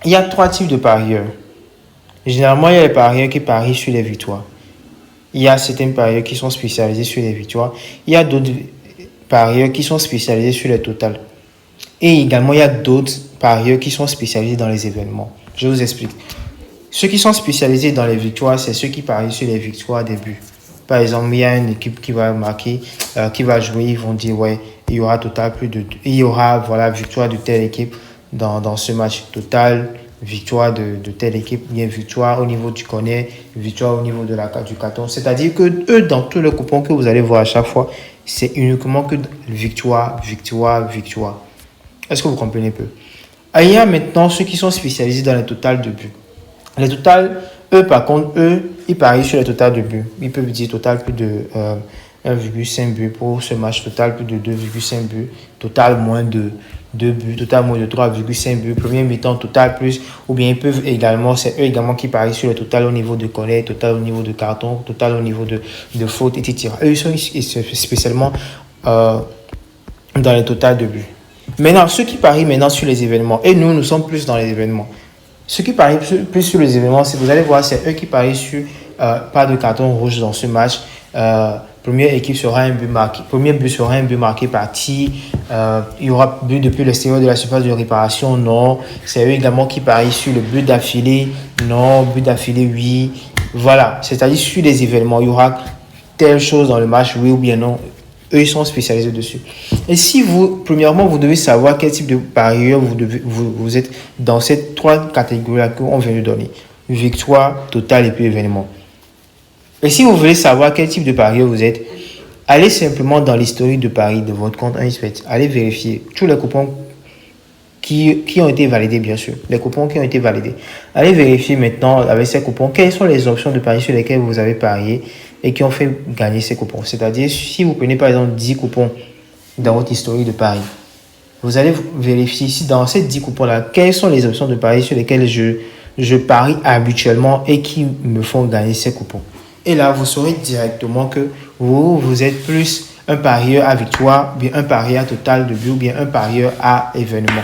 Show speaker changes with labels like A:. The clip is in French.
A: Il y a trois types de parieurs. Généralement, il y a les parieurs qui parient sur les victoires. Il y a certains parieurs qui sont spécialisés sur les victoires. Il y a d'autres parieurs qui sont spécialisés sur les totales. Et également, il y a d'autres parieurs qui sont spécialisés dans les événements. Je vous explique. Ceux qui sont spécialisés dans les victoires, c'est ceux qui parient sur les victoires des buts. Par exemple, il y a une équipe qui va marquer, qui va jouer, ils vont dire, ouais, il y aura il y aura, voilà, victoire de telle équipe dans ce match. Total, victoire de telle équipe, bien victoire au niveau du corner, victoire au niveau du carton. C'est-à-dire que eux, dans tous les coupons que vous allez voir à chaque fois, c'est uniquement que victoire, victoire, victoire. Est-ce que vous comprenez un peu? Il y a maintenant ceux qui sont spécialisés dans les totales de buts. Les totales, eux, par contre, ils parient sur les totales de buts. Ils peuvent dire total plus de 1,5 buts pour ce match, total plus de 2,5 buts, total moins de 2 buts, total moins de 3,5 buts, premier mi-temps, total plus, ou bien ils peuvent également, c'est eux également qui parient sur le total au niveau de corner, total au niveau de carton, total au niveau de faute, etc. Eux, ils sont spécialement dans les totales de buts. Maintenant, ceux qui parient maintenant sur les événements, et nous sommes plus dans les événements. Ceux qui parient plus sur les événements, vous allez voir, c'est eux qui parient sur pas de carton rouge dans ce match. Première équipe sera un but marqué. Premier but sera un but marqué par T. Il y aura but depuis l'extérieur de la surface de réparation. Non. C'est eux également qui parient sur le but d'affilée. Non. But d'affilée, oui. Voilà. C'est-à-dire sur les événements, il y aura telle chose dans le match, oui ou bien non. Eux, ils sont spécialisés dessus. Et si premièrement, vous devez savoir quel type de parieur vous êtes dans ces trois catégories-là qu'on vient de donner. Victoire, total et puis événement. Et si vous voulez savoir quel type de parieur vous êtes, allez simplement dans l'historique de paris de votre compte 1xBet. Allez vérifier tous les coupons qui ont été validés, bien sûr. Les coupons qui ont été validés. Allez vérifier maintenant avec ces coupons quelles sont les options de paris sur lesquelles vous avez parié et qui ont fait gagner ces coupons. C'est-à-dire, si vous prenez par exemple 10 coupons dans votre historique de paris, vous allez vérifier ici dans ces 10 coupons-là, quelles sont les options de paris sur lesquelles je parie habituellement et qui me font gagner ces coupons. Et là, vous saurez directement que vous êtes plus un parieur à victoire, bien un parieur à total de but, ou bien un parieur à événement.